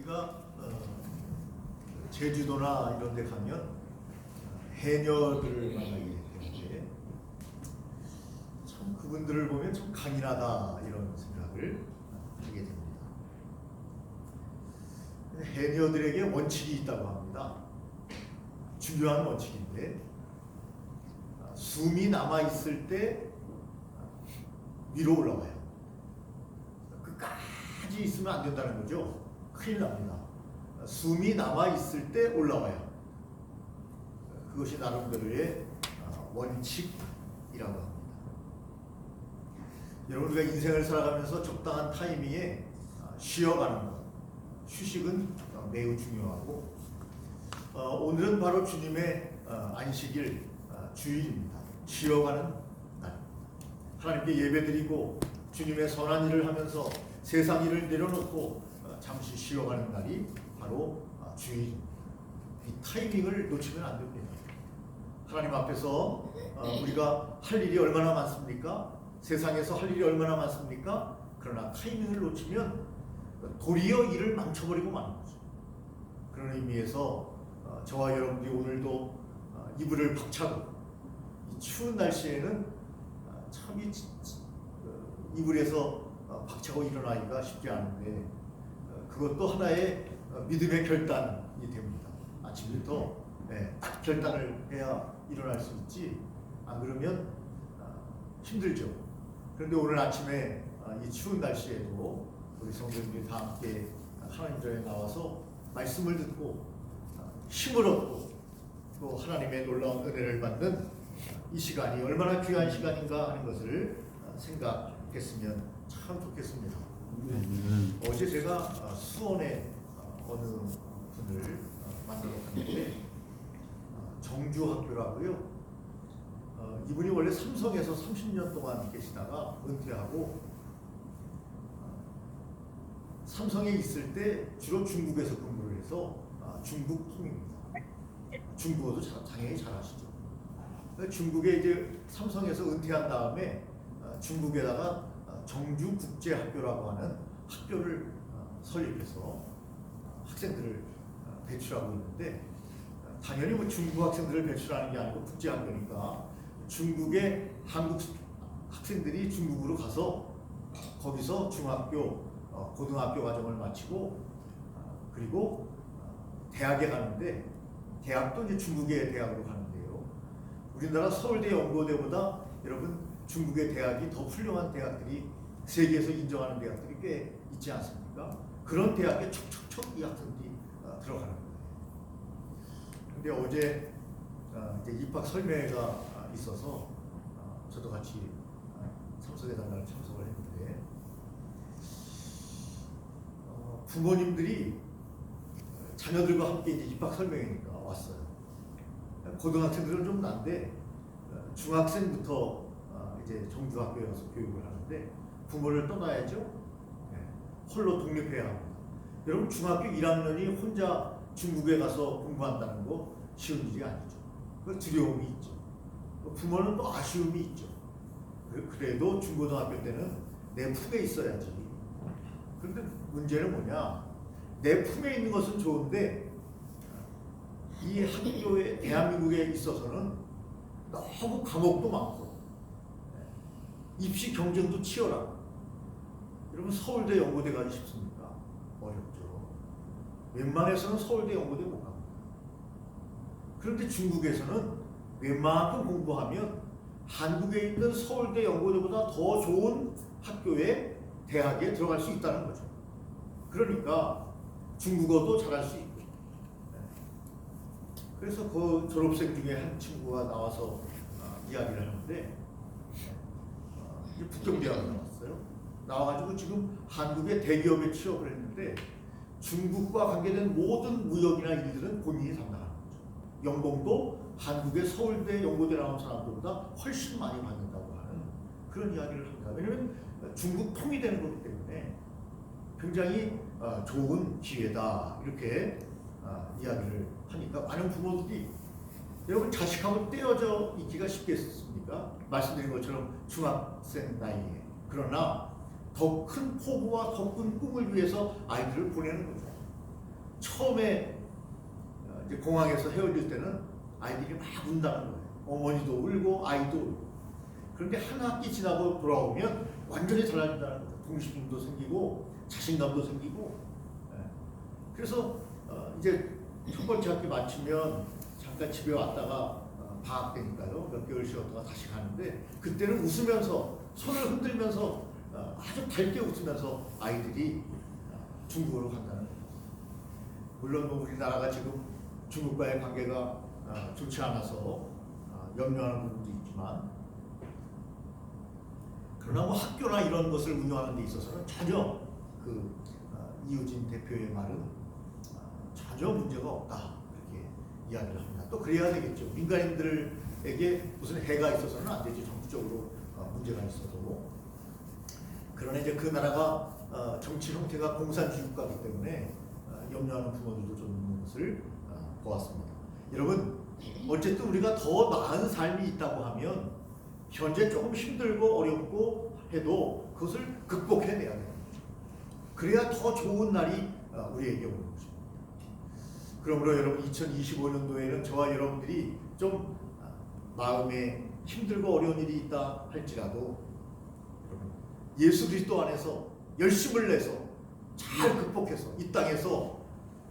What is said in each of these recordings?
우리가 제주도나 이런 데 가면 해녀들을 만나게 되는데 참 그분들을 보면 참 강인하다 이런 생각을 하게 됩니다. 해녀들에게 원칙이 있다고 합니다. 중요한 원칙인데 숨이 남아있을 때 위로 올라와요. 끝까지 있으면 안 된다는 거죠. 큰일 납니다. 숨이 남아있을 때 올라와요. 그것이 나름대로의 원칙이라고 합니다. 여러분, 우리가 인생을 살아가면서 적당한 타이밍에 쉬어가는 것, 휴식은 매우 중요하고 오늘은 바로 주님의 안식일 주일입니다. 쉬어가는 날입니다. 하나님께 예배드리고 주님의 선한 일을 하면서 세상 일을 내려놓고 잠시 쉬어가는 날이 바로 주일입니다. 이 타이밍을 놓치면 안 됩니다. 하나님 앞에서 우리가 할 일이 얼마나 많습니까? 세상에서 할 일이 얼마나 많습니까? 그러나 타이밍을 놓치면 도리어 일을 망쳐버리고 마는 거죠. 그런 의미에서 저와 여러분들이 오늘도 이불을 박차고 이 추운 날씨에는 참 이불에서 박차고 일어나기가 쉽지 않은데 그것도 하나의 믿음의 결단이 됩니다. 아침부터 딱 결단을 해야 일어날 수 있지, 안 그러면 힘들죠. 그런데 오늘 아침에 이 추운 날씨에도 우리 성도님들이 다 함께 하나님 전에 나와서 말씀을 듣고 힘을 얻고 또 하나님의 놀라운 은혜를 받는 이 시간이 얼마나 귀한 시간인가 하는 것을 생각했으면 참 좋겠습니다. 어제 제가 수원에 어느 분을 만나러 갔는데 정주학교라고요. 이분이 원래 삼성에서 30년 동안 계시다가 은퇴하고 삼성에 있을 때 주로 중국에서 근무를 해서 중국통입니다. 중국어도 당연히 잘하시죠. 중국에 이제 삼성에서 은퇴한 다음에 중국에다가 정주국제학교라고 하는 학교를 설립해서 학생들을 배출하고 있는데 당연히 뭐 중국 학생들을 배출하는 게 아니고 국제학교니까 중국의 한국 학생들이 중국으로 가서 거기서 중학교, 고등학교 과정을 마치고 그리고 대학에 가는데 대학도 이제 중국의 대학으로 가는데요. 우리나라 서울대 연고대보다 여러분 중국의 대학이 더 훌륭한 대학들이 세계에서 인정하는 대학들이 꽤 있지 않습니까? 그런 대학에 촉촉촉 이 학생들이 들어가는 거예요. 근데 어제 이제 입학 설매가 있어서 저도 같이 참석해달라고 참석을 했는데 부모님들이 자녀들과 함께 이제 입학 설명회니까 왔어요. 고등학생들은 좀 난데 중학생부터 이제 정주학교에 와서 교육을 하는데 부모를 떠나야죠. 홀로 독립해야 합니다. 여러분 중학교 1학년이 혼자 중국에 가서 공부한다는 거 쉬운 일이 아니죠. 그 두려움이 있죠. 부모는 또 아쉬움이 있죠. 그래도 중고등학교 때는 내 품에 있어야지. 그런데 문제는 뭐냐? 내 품에 있는 것은 좋은데 이 학교에 대한민국에 있어서는 너무 과목도 많고 입시 경쟁도 치열하고 여러분 서울대 연고대 가기 쉽습니까? 어렵죠. 웬만해서는 서울대 연고대 못 갑니다. 그런데 중국에서는 웬만큼 공부하면 한국에 있는 서울대 연고대보다 더 좋은 학교에 대학에 들어갈 수 있다는 거죠. 그러니까 중국어도 잘할 수 있고 그래서 그 졸업생 중에 한 친구가 나와서 이야기를 하는데 북경대학에 나왔어요. 나와가지고 지금 한국의 대기업에 취업을 했는데 중국과 관계된 모든 무역이나 일들은 본인이 담당하는 거죠. 연봉도 한국의 서울대 연고대 나온 사람들보다 훨씬 많이 받는다고 하는 그런 이야기를 합니다. 왜냐하면 중국 통이 되는 거기 때문에 굉장히 좋은 기회다 이렇게 이야기를 하니까 많은 부모들이 여러분 자식하고 떼어져 있기가 쉽겠습니까? 말씀드린 것처럼 중학생 나이에. 그러나 더 큰 포부와 더 큰 꿈을 위해서 아이들을 보내는 거죠. 처음에 이제 공항에서 헤어질 때는 아이들이 막 운다는 거예요. 어머니도 울고 아이도 울고. 그런데 한 학기 지나고 돌아오면 완전히 달라진다는 거예요. 동심도 생기고 자신감도 생기고. 그래서 이제 첫 번째 학기 마치면 잠깐 집에 왔다가 방학 때니까요. 몇 개월 쉬었다가 다시 가는데 그때는 웃으면서 손을 흔들면서 아주 밝게 웃으면서 아이들이 중국으로 간다는 거예요. 물론 뭐 우리나라가 지금 중국과의 관계가 좋지 않아서 염려하는 부분도 있지만, 그러나 뭐 학교나 이런 것을 운영하는 데 있어서는 전혀 그 이우진 대표의 말은 전혀 문제가 없다, 그렇게 이야기를 합니다. 또 그래야 되겠죠. 민간인들에게 무슨 해가 있어서는 안 되지. 정치적으로 문제가 있어도. 그러나 이제 그 나라가 정치 형태가 공산주의 국가이기 때문에 염려하는 부모들도 좀 있는 것을 보았습니다. 여러분, 어쨌든 우리가 더 나은 삶이 있다고 하면 현재 조금 힘들고 어렵고 해도 그것을 극복해내야 돼요. 그래야 더 좋은 날이 우리에게 오는 것입니다. 그러므로 여러분, 2025년도에는 저와 여러분들이 좀 마음에 힘들고 어려운 일이 있다 할지라도 여러분, 예수 그리스도 안에서 열심을 내서 잘 극복해서 이 땅에서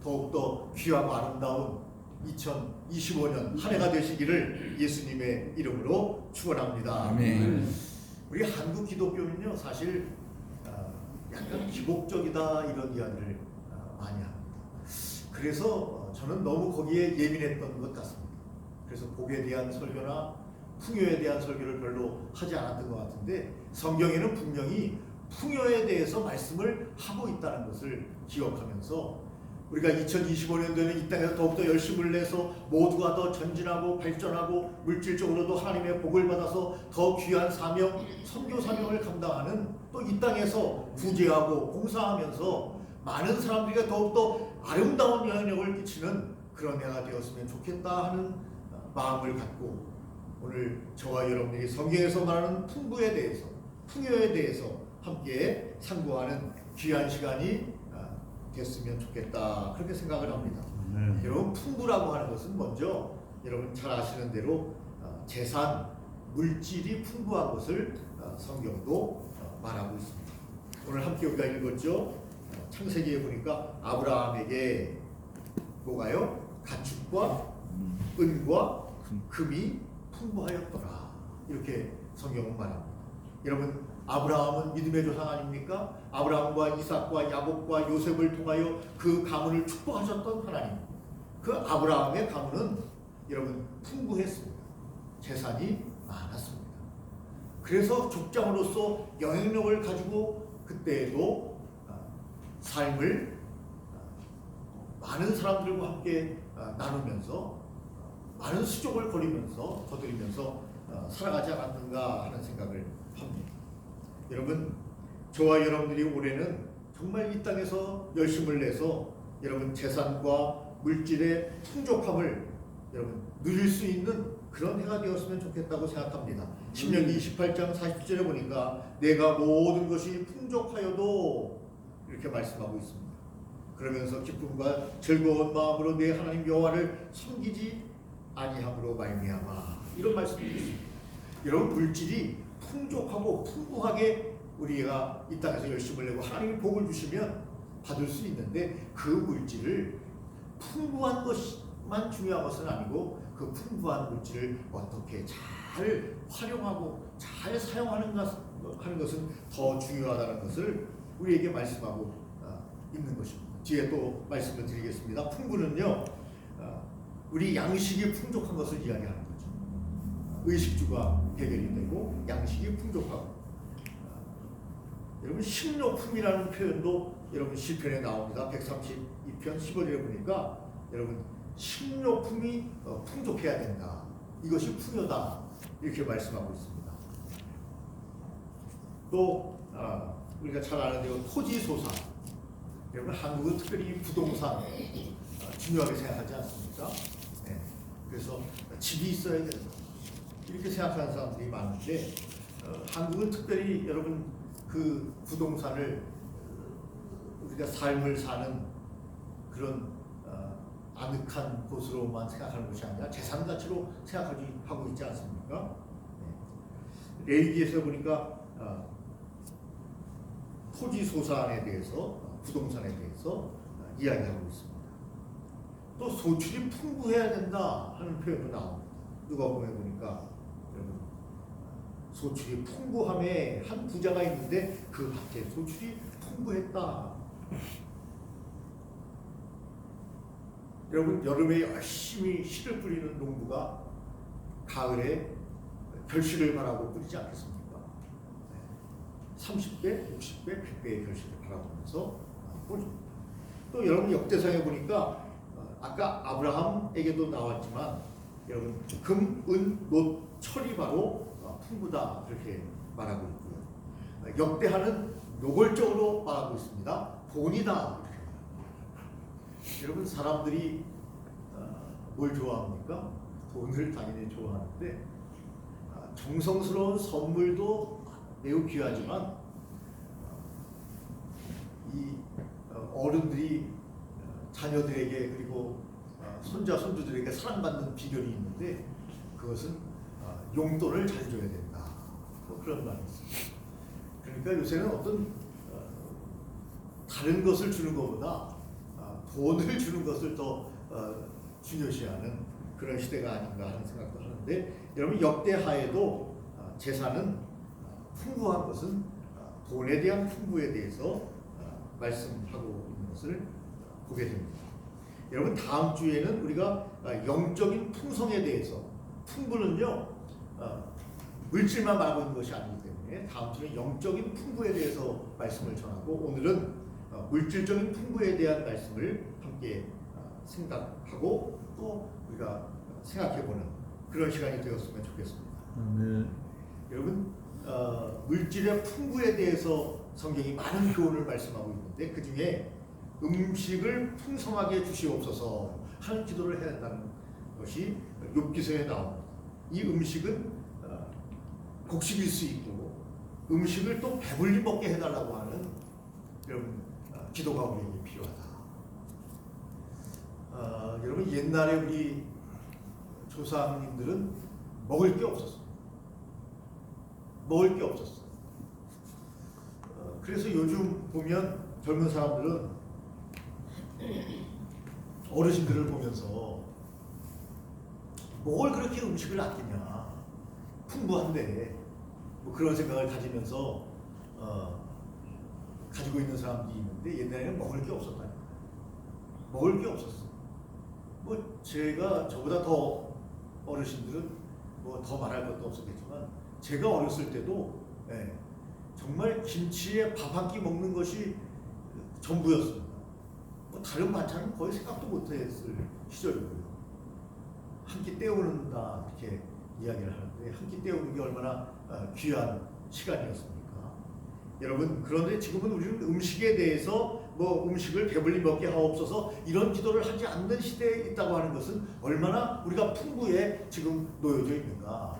더욱더 귀하고 아름다운 2025년 한 해가 되시기를 예수님의 이름으로 축원합니다. 아멘. 우리 한국 기독교는요, 사실 약간 기복적이다 이런 이야기를 많이 합니다. 그래서 저는 너무 거기에 예민했던 것 같습니다. 그래서 복에 대한 설교나 풍요에 대한 설교를 별로 하지 않았던 것 같은데, 성경에는 분명히 풍요에 대해서 말씀을 하고 있다는 것을 기억하면서 우리가 2025년도에는 이 땅에서 더욱더 열심을 내서 모두가 더 전진하고 발전하고 물질적으로도 하나님의 복을 받아서 더 귀한 사명, 선교 사명을 감당하는, 또 이 땅에서 구제하고 봉사하면서 많은 사람들이 더욱더 아름다운 영향력을 끼치는 그런 해가 되었으면 좋겠다 하는 마음을 갖고, 오늘 저와 여러분들이 성경에서 말하는 풍부에 대해서, 풍요에 대해서 함께 상고하는 귀한 시간이 됐으면 좋겠다, 그렇게 생각을 합니다. 여러분, 풍부라고 하는 것은 먼저 여러분 잘 아시는 대로 재산, 물질이 풍부한 것을 성경도 말하고 있습니다. 오늘 함께 우리가 읽었죠. 창세기에 보니까 아브라함에게 뭐가요? 가축과 은과 금이 풍부하였더라, 이렇게 성경은 말합니다. 여러분, 아브라함은 믿음의 조상 아닙니까? 아브라함과 이삭과 야곱과 요셉을 통하여 그 가문을 축복하셨던 하나님. 그 아브라함의 가문은 여러분 풍부했습니다. 재산이 많았습니다. 그래서 족장으로서 영향력을 가지고 그때에도 삶을 많은 사람들과 함께 나누면서 많은 수족을 거리면서 거두리면서 살아가지 않았는가 하는 생각을 합니다. 여러분, 저와 여러분들이 올해는 정말 이 땅에서 열심을 내서 여러분 재산과 물질의 풍족함을 여러분 누릴 수 있는 그런 해가 되었으면 좋겠다고 생각합니다. 신명기 28장 40절에 보니까 내가 모든 것이 풍족하여도 이렇게 말씀하고 있습니다. 그러면서 기쁨과 즐거운 마음으로 내 하나님 여호와를 섬기지 아니함으로 말미암아, 이런 말씀이 있습니다. 여러분, 물질이 풍족하고 풍부하게 우리가 이 땅에서 열심을 내고 하나님이 복을 주시면 받을 수 있는데, 그 물질을 풍부한 것만 중요한 것은 아니고 그 풍부한 물질을 어떻게 잘 활용하고 잘 사용하는 것은 더 중요하다는 것을 우리에게 말씀하고 있는 것입니다. 뒤에 또 말씀을 드리겠습니다. 풍부는요, 우리 양식이 풍족한 것을 이야기하는 거죠. 의식주가 해결이 되고 양식이 풍족하고, 여러분 식료품이라는 표현도 여러분 시편에 나옵니다. 132편 15절에 보니까 여러분 식료품이 풍족해야 된다, 이것이 풍요다, 이렇게 말씀하고 있습니다. 또 우리가 잘 아는 대로 토지소산, 여러분 한국은 특별히 부동산 중요하게 생각하지 않습니까? 네. 그래서 집이 있어야 된다, 이렇게 생각하는 사람들이 많은데, 한국은 특별히 여러분 그 부동산을 우리가 삶을 사는 그런 아늑한 곳으로만 생각하는 것이 아니라 재산 가치로 생각하고 있지 않습니까? 레위기에서 보니까 토지 소산에 대해서, 부동산에 대해서 이야기하고 있습니다. 또 소출이 풍부해야 된다 하는 표현도 나옵니다. 누가복음에 보니까 여러분, 소출이 풍부함에 한 부자가 있는데 그 밭에 소출이 풍부했다. 여러분, 여름에 열심히 씨를 뿌리는 농부가 가을에 결실을 바라고 뿌리지 않겠습니까? 30배, 60배, 100배의 결실을 바라보면서 뿌립니다. 또 여러분, 역대상에 보니까 아까 아브라함에게도 나왔지만 여러분, 금, 은, 노, 철이 바로 풍부다 그렇게 말하고 있고요. 역대하는 노골적으로 말하고 있습니다. 돈이다. 여러분, 사람들이 뭘 좋아합니까? 돈을 당연히 좋아하는데 정성스러운 선물도 매우 귀하지만 이 어른들이 자녀들에게 그리고 손자 손주들에게 사랑받는 비결이 있는데 그것은 용돈을 잘 줘야 된다. 뭐 그런 말이 있습니다. 그러니까 요새는 어떤 다른 것을 주는 것보다 돈을 주는 것을 더 중요시하는 그런 시대가 아닌가 하는 생각도 하는데, 여러분, 역대하에도 재산은 풍부한 것은 돈에 대한 풍부에 대해서 말씀하고 있는 것을 보게 됩니다. 여러분, 다음 주에는 우리가 영적인 풍성에 대해서, 풍부는요 물질만 말하고 있는 것이 아니기 때문에 다음 주는 영적인 풍부에 대해서 말씀을 전하고, 오늘은 물질적인 풍부에 대한 말씀을 함께 생각하고 또 우리가 생각해보는 그런 시간이 되었으면 좋겠습니다. 여러분, 물질의 풍부에 대해서 성경이 많은 교훈을 말씀하고 있는데 그 중에 음식을 풍성하게 주시옵소서 하는 기도를 해야 한다는 것이 욥기서에 나옵니다. 이 음식은 곡식일 수 있고 음식을 또 배불리 먹게 해달라고 하는 여러분 기도가 우리에게 필요하다. 여러분, 옛날에 우리 조상님들은 먹을 게 없었어요. 먹을 게 없었어요. 그래서 요즘 보면 젊은 사람들은 어르신들을 보면서 뭘 그렇게 음식을 아끼냐, 풍부한데, 뭐 그런 생각을 가지면서 가지고 있는 사람들이 있는데 옛날에는 먹을 게 없었다니까. 먹을 게 없었어. 뭐 제가 저보다 더 어르신들은 뭐 더 말할 것도 없었겠지만 제가 어렸을 때도 정말 김치에 밥 한 끼 먹는 것이 전부였습니다. 뭐 다른 반찬은 거의 생각도 못했을 시절이고요. 한 끼 때우는다 이렇게 이야기를 하는데 한 끼 때우는 게 얼마나 귀한 시간이었습니까? 여러분, 그런데 지금은 우리는 음식에 대해서 뭐 음식을 배불리 먹게 하옵소서 이런 기도를 하지 않는 시대에 있다고 하는 것은 얼마나 우리가 풍부에 지금 놓여져 있는가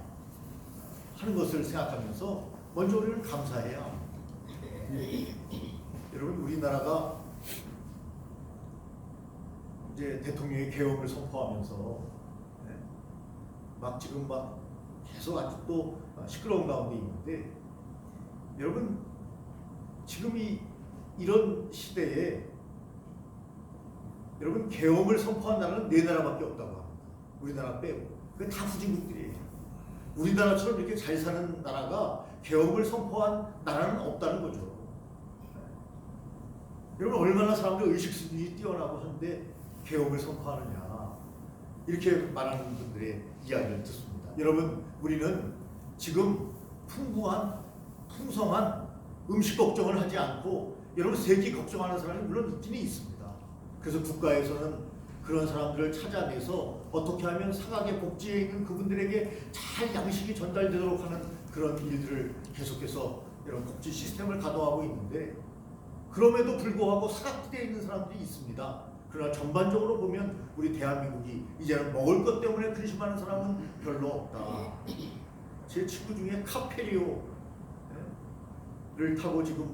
하는 것을 생각하면서 먼저 우리는 감사해야 합니다. 여러분, 우리나라가 이제 대통령의 계엄을 선포하면서 막 지금 막 계속 아직도 시끄러운 가운데 있는데, 여러분, 지금 이런 시대에 여러분 계엄을 선포한 나라는 4나라밖에 없다고 합니다. 우리나라 빼고. 그게 다 후진국들이에요. 우리나라처럼 이렇게 잘 사는 나라가 계엄을 선포한 나라는 없다는 거죠. 여러분, 얼마나 사람들 의식 수준이 뛰어나고 한데 계엄을 선포하느냐 이렇게 말하는 분들의 이야기를 듣습니다. 여러분, 우리는 지금 풍성한 음식 걱정을 하지 않고 여러분 세끼 걱정하는 사람이 물론 있기는 있습니다. 그래서 국가에서는 그런 사람들을 찾아내서 어떻게 하면 상하게 복지에 있는 그분들에게 잘 양식이 전달되도록 하는 그런 일들을 계속해서 여러분 복지 시스템을 가동하고 있는데, 그럼에도 불구하고 사각지대에 있는 사람들이 있습니다. 그러나 전반적으로 보면 우리 대한민국이 이제는 먹을 것 때문에 근심하는 사람은 별로 없다. 제 친구 중에 카페리오를 타고 지금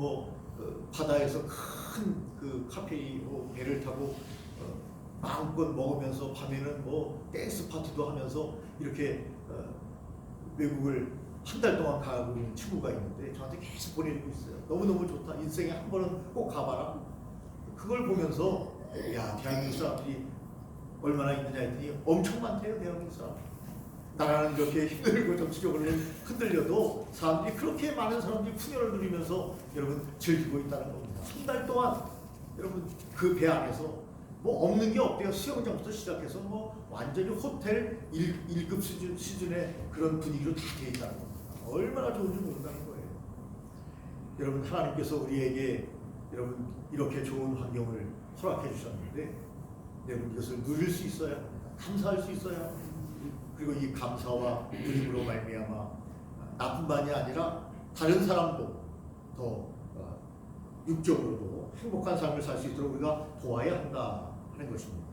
바다에서 큰 그 카페리오 배를 타고 마음껏 먹으면서 밤에는 뭐 댄스 파티도 하면서 이렇게 외국을 한 달 동안 가고 있는 친구가 있는데 저한테 계속 보내주고 있어요. 너무너무 좋다. 인생에 한 번은 꼭 가봐라. 그걸 보면서 야, 대한민국 사람들이 얼마나 있느냐 했더니 엄청 많대요. 대한민국 사람. 나라는 이렇게 힘들고 정치적으로 흔들려도 사람들이 그렇게 많은 사람들이 풍요를 누리면서 여러분 즐기고 있다는 겁니다. 한 달 동안 여러분 그 배 안에서 뭐 없는 게 없대요. 수영장부터 시작해서 뭐 완전히 호텔 1급 수준의 그런 분위기로 다 되어 있다는 겁니다. 얼마나 좋은지 모른다는 거예요. 여러분 하나님께서 우리에게 여러분 이렇게 좋은 환경을 허락해 주셨는데 여러분 이것을 누릴 수 있어야 합니다. 감사할 수 있어야 합니다. 그리고 이 감사와 누림으로 말미암아 나뿐만이 아니라 다른 사람도 더 육적으로도 행복한 삶을 살 수 있도록 우리가 도와야 한다 하는 것입니다.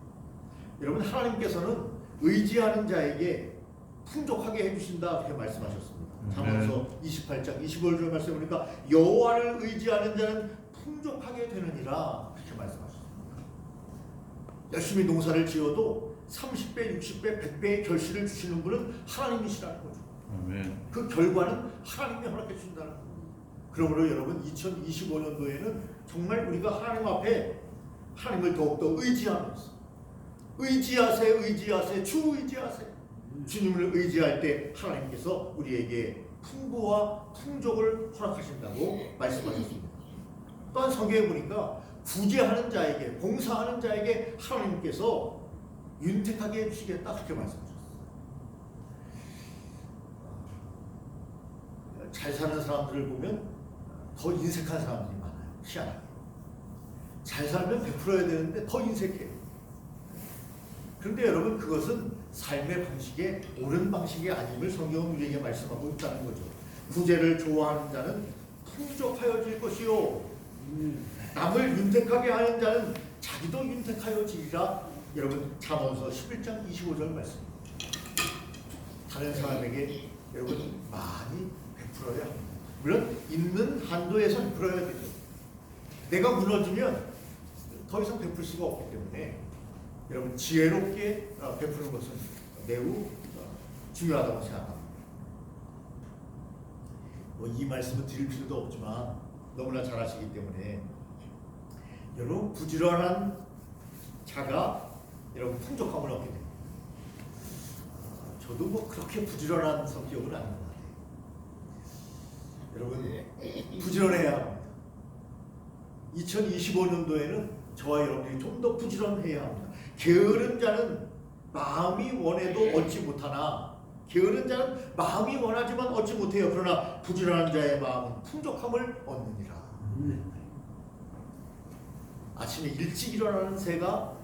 여러분 하나님께서는 의지하는 자에게 풍족하게 해주신다 그렇게 말씀하셨습니다. 잠언서 28장 25절 말씀에 보니까 여호와를 의지하는 자는 풍족하게 되느니라 그렇게 말씀하셨습니다. 열심히 농사를 지어도 30배, 60배, 100배의 결실을 주시는 분은 하나님이시라는 거죠. 그 결과는 하나님이 허락해 주신다는 겁니다. 그러므로 여러분 2025년도에는 정말 우리가 하나님 앞에 하나님을 더욱더 의지하면서 의지하세 주 의지하세 주님을 의지할 때 하나님께서 우리에게 풍부와 풍족을 허락하신다고 말씀하셨습니다. 또한 성경에 보니까 구제하는 자에게 봉사하는 자에게 하나님께서 윤택하게 해주시겠다 그렇게 말씀하셨어요. 잘 사는 사람들을 보면 더 인색한 사람들이 많아요. 희한하게. 잘 살면 베풀어야 되는데 더 인색해요. 그런데 여러분 그것은 삶의 방식에 옳은 방식이 아님을 성경은 우리에게 말씀하고 있다는 거죠. 구제를 좋아하는 자는 풍족하여질 것이요 남을 윤택하게 하는 자는 자기도 윤택하여지리라. 여러분 잠언서 11장 25절 말씀입니다. 다른 사람에게 여러분 많이 베풀어야 합니다. 물론 있는 한도에서 베풀어야 되죠. 내가 무너지면 더 이상 베풀 수가 없기 때문에 여러분 지혜롭게 베푸는 것은 매우 중요하다고 생각합니다. 뭐 이 말씀은 드릴 필요도 없지만 너무나 잘 아시기 때문에 여러분 부지런한 자가 여러분 풍족함을 얻게 됩니다. 저도 뭐 그렇게 부지런한 성격은 아닌 것 같아요. 여러분 부지런해야 합니다. 2025년도에는 저와 여러분이 좀 더 부지런해야 합니다. 게으른 자는 마음이 원해도 얻지 못하나 게으른 자는 마음이 원하지만 얻지 못해요. 그러나 부지런한 자의 마음은 풍족함을 얻느니라. 아침에 일찍 일어나는 새가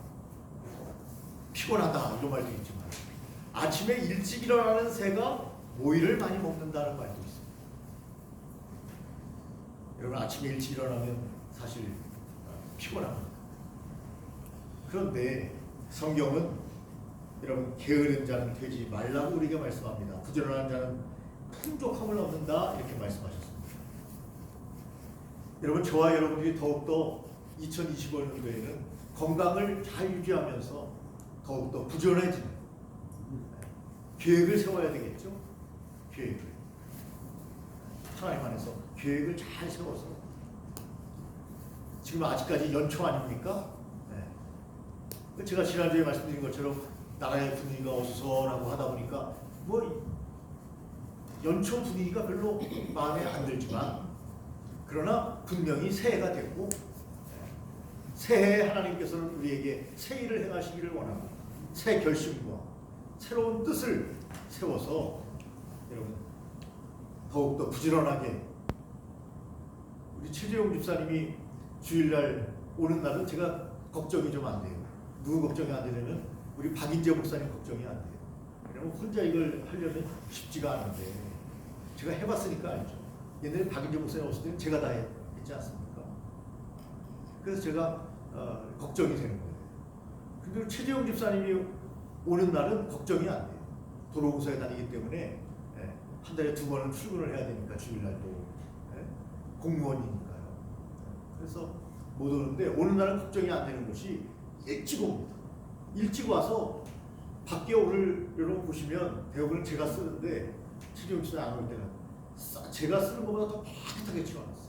피곤하다 이런 말도 있지만 아침에 일찍 일어나는 새가 모이를 많이 먹는다는 말도 있습니다. 여러분 아침에 일찍 일어나면 사실 피곤합니다. 그런데 성경은 여러분 게으른 자는 되지 말라고 우리에게 말씀합니다. 부지런한 자는 풍족함을 얻는다 이렇게 말씀하셨습니다. 여러분 저와 여러분들이 더욱더 2025년도에는 건강을 잘 유지하면서 더욱더 부지런해지는 계획을 세워야 되겠죠. 계획을 하나님 안에서 계획을 잘 세워서 지금 아직까지 연초 아닙니까? 네. 제가 지난주에 말씀드린 것처럼 나라의 분위기가 어수선하고 하다 보니까 뭐 연초 분위기가 별로 마음에 안 들지만 그러나 분명히 새해가 됐고 새해 하나님께서는 우리에게 새 일을 행하시기를 원하고 새 결심과 새로운 뜻을 세워서 여러분 더욱더 부지런하게 우리 최재용 집사님이 주일날 오는 날은 제가 걱정이 좀 안 돼요. 누구 걱정이 안 되냐면 우리 박인재 목사님 걱정이 안 돼요. 왜냐면 혼자 이걸 하려면 쉽지가 않은데 제가 해봤으니까 알죠. 옛날에 박인재 목사님 없을 때는 제가 다 했지 않습니까? 그래서 제가 걱정이 되는 거예요. 근데 최재용 집사님이 오는 날은 걱정이 안 돼요. 도로공사에 다니기 때문에 한 달에 2번은 출근을 해야 되니까 주일날도 공무원이니까요. 그래서 못 오는데 오는 날은 걱정이 안 되는 것이 일찍 옵니다. 일찍 와서 밖에 오늘 여러분 보시면 대부분 제가 쓰는데 최종 씨는 안 올 때는 제가 쓰는 것보다 더 깨끗하게 치워놨어요.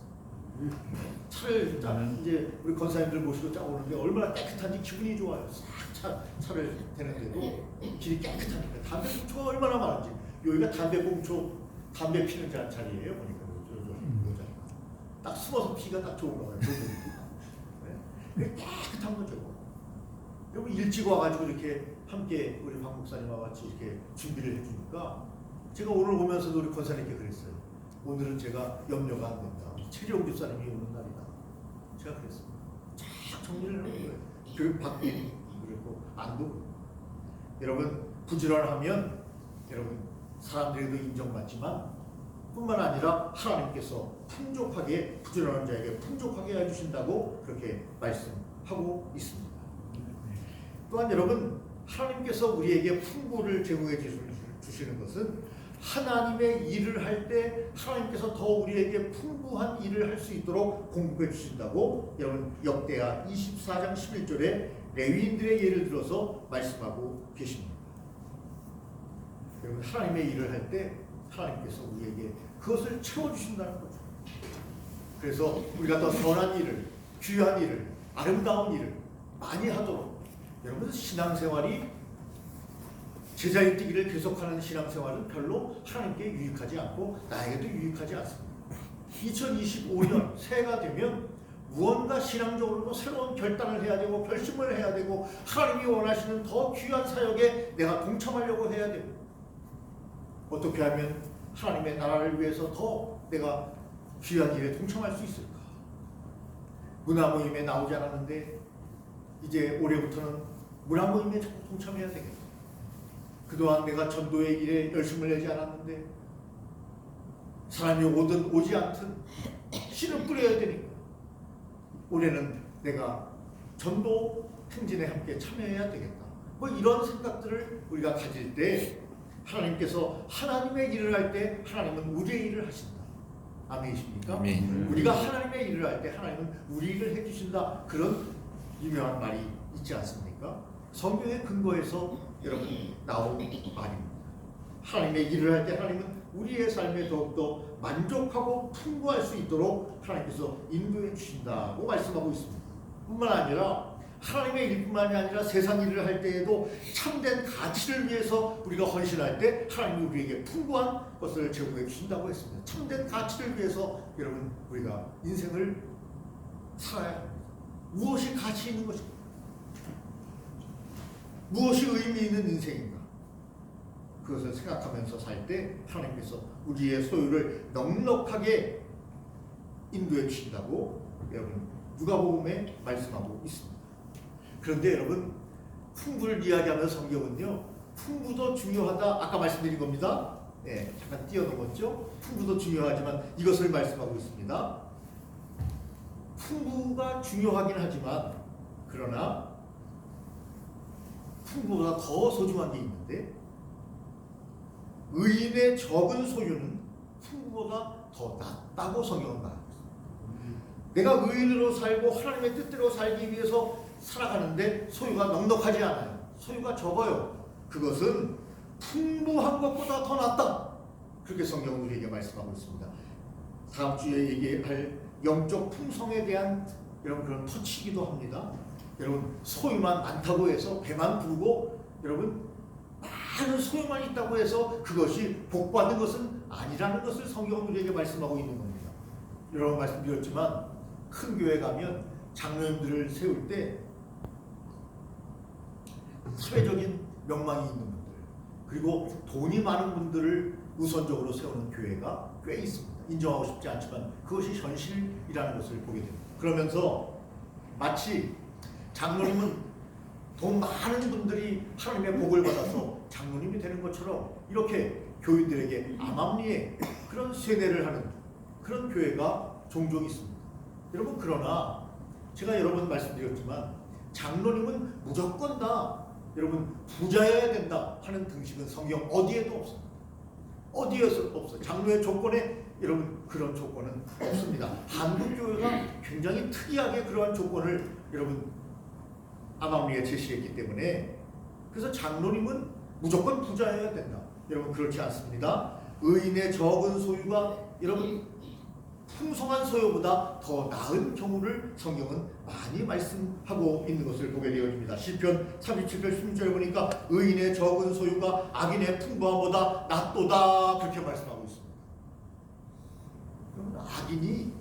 차를 이제 우리 권사님들 모시고 쫙 오는데 얼마나 깨끗한지 기분이 좋아요. 싹 차를 대는데도 길이 깨끗하니까 담배 봉초가 얼마나 많은지. 여기가 담배 봉초 담배 피는 자리예요. 보니까 요 자리가 딱 숨어서 피가 딱 좋은 거예요. 네. 깨끗한 거죠. 여러분 일찍 와가지고 이렇게 함께 우리 박 목사님과 같이 이렇게 준비를 해주니까 제가 오늘 오면서도 우리 권사님께 그랬어요. 오늘은 제가 염려가 안 된다. 최재홍 집사님이 오는 날이다. 제가 그랬습니다. 쫙 정리를 하는 거예요. 교육 받기 그리고 안도. 여러분 부지런하면 여러분 사람들에도 인정받지만 뿐만 아니라 하나님께서 풍족하게 부지런한 자에게 풍족하게 해주신다고 그렇게 말씀하고 있습니다. 또한 여러분 하나님께서 우리에게 풍부를 제공해 주시는 것은 하나님의 일을 할 때 하나님께서 더 우리에게 풍부한 일을 할 수 있도록 공급해 주신다고 여러분 역대하 24장 11절에 레위인들의 예를 들어서 말씀하고 계십니다. 여러분 하나님의 일을 할 때 하나님께서 우리에게 그것을 채워주신다는 거죠. 그래서 우리가 더 선한 일을, 귀한 일을, 아름다운 일을 많이 하도록 여러분 신앙생활이 제자의 뛰기를 계속하는 신앙생활은 별로 하나님께 유익하지 않고 나에게도 유익하지 않습니다. 2025년 새해가 되면 무언가 신앙적으로 새로운 결단을 해야 되고 결심을 해야 되고 하나님이 원하시는 더 귀한 사역에 내가 동참하려고 해야 되고 어떻게 하면 하나님의 나라를 위해서 더 내가 귀한 일에 동참할 수 있을까? 문화 모임에 나오지 않았는데 이제 올해부터는 문화 모임에 동참해야 되겠다. 그동안 내가 전도의 일에 열심을 내지 않았는데 사람이 오든 오지 않든 씨를 뿌려야 되니까 올해는 내가 전도 행진에 함께 참여해야 되겠다. 뭐 이런 생각들을 우리가 가질 때 하나님께서 하나님의 일을 할 때 하나님은 우리의 일을 하신다. 아멘이십니까? 아멘. 우리가 하나님의 일을 할 때 하나님은 우리 일을 해주신다. 그런 유명한 말이 있지 않습니까? 성경의 근거에서 여러분 나온 말입니다. 하나님의 일을 할 때 하나님은 우리의 삶에 더욱더 만족하고 풍부할 수 있도록 하나님께서 인도해 주신다고 말씀하고 있습니다. 뿐만 아니라 하나님의 일뿐만이 아니라 세상 일을 할 때에도 참된 가치를 위해서 우리가 헌신할 때 하나님이 우리에게 풍부한 것을 제공해 주신다고 했습니다. 참된 가치를 위해서 여러분 우리가 인생을 살아야 합니다. 무엇이 가치 있는 것입니까? 무엇이 의미 있는 인생인가? 그것을 생각하면서 살 때 하나님께서 우리의 소유를 넉넉하게 인도해 주신다고 여러분 누가복음에 말씀하고 있습니다. 그런데 여러분 풍부를 이야기하면서 성경은요 풍부도 중요하다 아까 말씀드린 겁니다. 네, 잠깐 띄워놓았죠. 풍부도 중요하지만 이것을 말씀하고 있습니다. 풍부가 중요하긴 하지만 그러나 풍부보다 더 소중한 게 있는데 의인의 적은 소유는 풍부보다 더 낫다고 성경은 말하고 있습니다. 내가 의인으로 살고 하나님의 뜻대로 살기 위해서 살아가는데 소유가 넉넉하지 않아요. 소유가 적어요. 그것은 풍부한 것보다 더 낫다. 그렇게 성경은 우리에게 말씀하고 있습니다. 다음 주에 얘기할 영적 풍성에 대한 여러분 그런 터치기도 합니다. 여러분 소유만 많다고 해서 배만 부르고 여러분 많은 소유만 있다고 해서 그것이 복받는 것은 아니라는 것을 성경은 우리에게 말씀하고 있는 겁니다. 여러 번 말씀드렸지만 큰 교회 가면 장로님들을 세울 때 사회적인 명망이 있는 분들 그리고 돈이 많은 분들을 우선적으로 세우는 교회가 꽤 있습니다. 인정하고 싶지 않지만 그것이 현실이라는 것을 보게 됩니다. 그러면서 마치 장로님은 돈 많은 분들이 하나님의 복을 받아서 장로님이 되는 것처럼 이렇게 교인들에게 암암리에 그런 세뇌를 하는 그런 교회가 종종 있습니다. 여러분 그러나 제가 여러 번 말씀드렸지만 장로님은 무조건 다 여러분 부자여야 된다 하는 등식은 성경 어디에도 없습니다. 어디에서 없어요. 장로의 조건에 여러분 그런 조건은 없습니다. 한국 교회가 굉장히 특이하게 그러한 조건을 여러분 암암리에 제시했기 때문에 그래서 장로님은 무조건 부자여야 된다. 여러분 그렇지 않습니다. 의인의 적은 소유가 여러분 풍성한 소유보다 더 나은 경우를 성경은 많이 말씀하고 있는 것을 보게 되어집니다. 시편 37편 16절에 보니까 의인의 적은 소유가 악인의 풍부함보다 낫도다 그렇게 말씀하고 있습니다. 여러분 악인이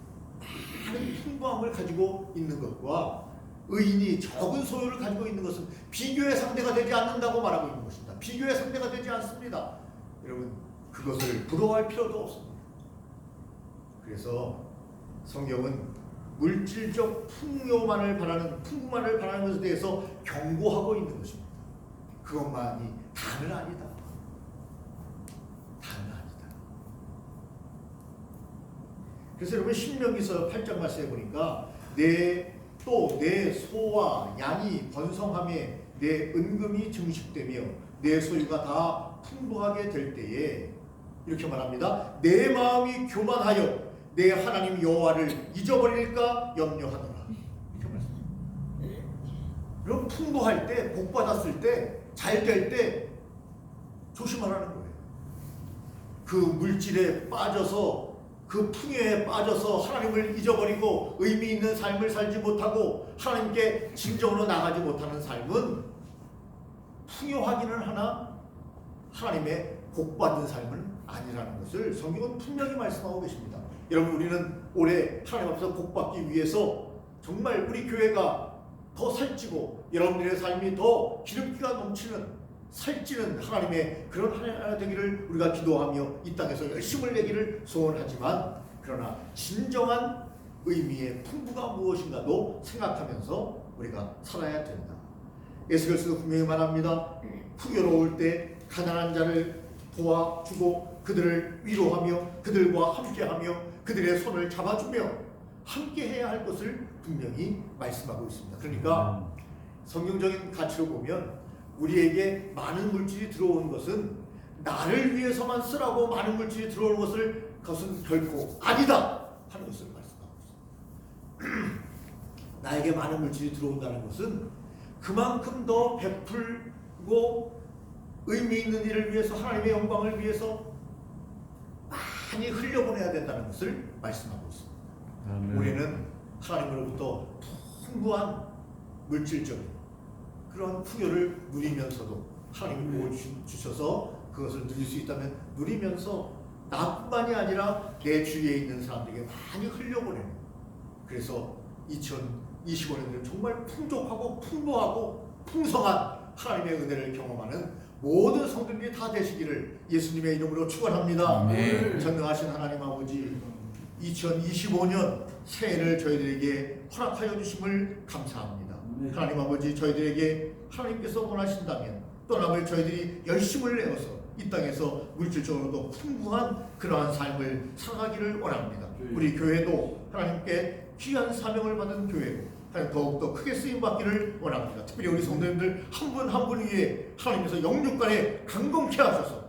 많은 풍부함을 가지고 있는 것과 의인이 적은 소유를 가지고 있는 것은 비교의 상대가 되지 않는다고 말하고 있는 것입니다. 비교의 상대가 되지 않습니다. 여러분 그것을 부러워할 필요도 없습니다. 그래서 성경은 물질적 풍요만을 바라는 풍부만을 바라는 것에 대해서 경고하고 있는 것입니다. 그것만이 다는 아니다. 다는 아니다. 그래서 여러분 신명기서 8장 말씀에 보니까 내 소와 양이 번성함에 내 은금이 증식되며 내 소유가 다 풍부하게 될 때에 이렇게 말합니다. 내 마음이 교만하여 내 하나님 여호와를 잊어버릴까 염려하노라. 이렇게 말씀합니다. 여러분 풍부할 때, 복 받았을 때, 잘 될 때 조심하라는 거예요. 그 물질에 빠져서 그 풍요에 빠져서 하나님을 잊어버리고 의미 있는 삶을 살지 못하고 하나님께 진정으로 나가지 못하는 삶은 풍요하기는 하나 하나님의 복받은 삶은 아니라는 것을 성경은 분명히 말씀하고 계십니다. 여러분 우리는 올해 하나님 앞에서 복받기 위해서 정말 우리 교회가 더 살찌고 여러분들의 삶이 더 기름기가 넘치는 살찌는 하나님의 그런 하나님 되기를 우리가 기도하며 이 땅에서 열심을 내기를 소원하지만 그러나 진정한 의미의 풍부가 무엇인가도 생각하면서 우리가 살아야 된다. 에스겔서도 분명히 말합니다. 풍요로울 때 가난한 자를 도와주고 그들을 위로하며 그들과 함께하며 그들의 손을 잡아주며 함께해야 할 것을 분명히 말씀하고 있습니다. 그러니까 성경적인 가치로 보면 우리에게 많은 물질이 들어오는 것은 나를 위해서만 쓰라고 많은 물질이 들어오는 그것은 결코 아니다 하는 것을 말씀하고 있습니다. 나에게 많은 물질이 들어온다는 것은 그만큼 더 베풀고 의미 있는 일을 위해서 하나님의 영광을 위해서 많이 흘려보내야 된다는 것을 말씀하고 있습니다. 올해는 하나님으로부터 풍부한 물질적인 그런 풍요를 누리면서도 하나님이 보여주셔서 그것을 누릴 수 있다면 누리면서 나뿐만이 아니라 내 주위에 있는 사람들에게 많이 흘려보내는, 그래서 2025년에는 정말 풍족하고 풍부하고 풍성한 하나님의 은혜를 경험하는 모든 성도들이 다 되시기를 예수님의 이름으로 축원합니다. 전능하신 하나님 아버지, 2025년 새해를 저희들에게 허락하여 주심을 감사합니다. 하나님 아버지, 저희들에게 하나님께서 원하신다면 떠남을 저희들이 열심을 내어서 이 땅에서 물질적으로도 풍부한 그러한 삶을 살아가기를 원합니다. 우리 교회도 하나님께 귀한 사명을 받은 교회로 더욱더 크게 쓰임받기를 원합니다. 특별히 우리 성도님들 한 분 한 분 위에 하나님께서 영육간에 강건케 하셔서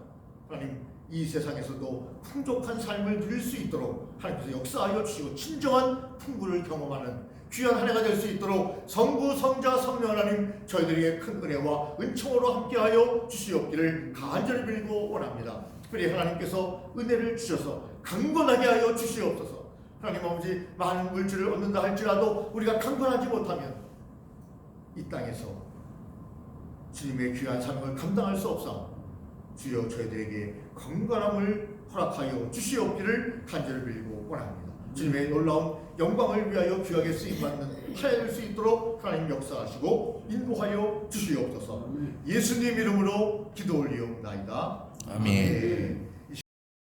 하나님 이 세상에서도 풍족한 삶을 누릴 수 있도록 하나님께서 역사하여 주시고 진정한 풍부를 경험하는 귀한 한 해가 될 수 있도록 성부, 성자, 성령 하나님 저희들에게 큰 은혜와 은총으로 함께하여 주시옵기를 간절히 빌고 원합니다. 특별히 하나님께서 은혜를 주셔서 강건하게 하여 주시옵소서. 하나님 아버지, 많은 물질을 얻는다 할지라도 우리가 강건하지 못하면 이 땅에서 주님의 귀한 사명을 감당할 수 없사오니 주여 저희들에게 건강함을 허락하여 주시옵기를 간절히 빌고 원합니다. 주님의 놀라운 영광을 위하여 귀하게 쓰임받는 하야 될 수 있도록 하나님 역사하시고 인도하여 주시옵소서. 예수님 이름으로 기도 올리옵나이다. 아멘.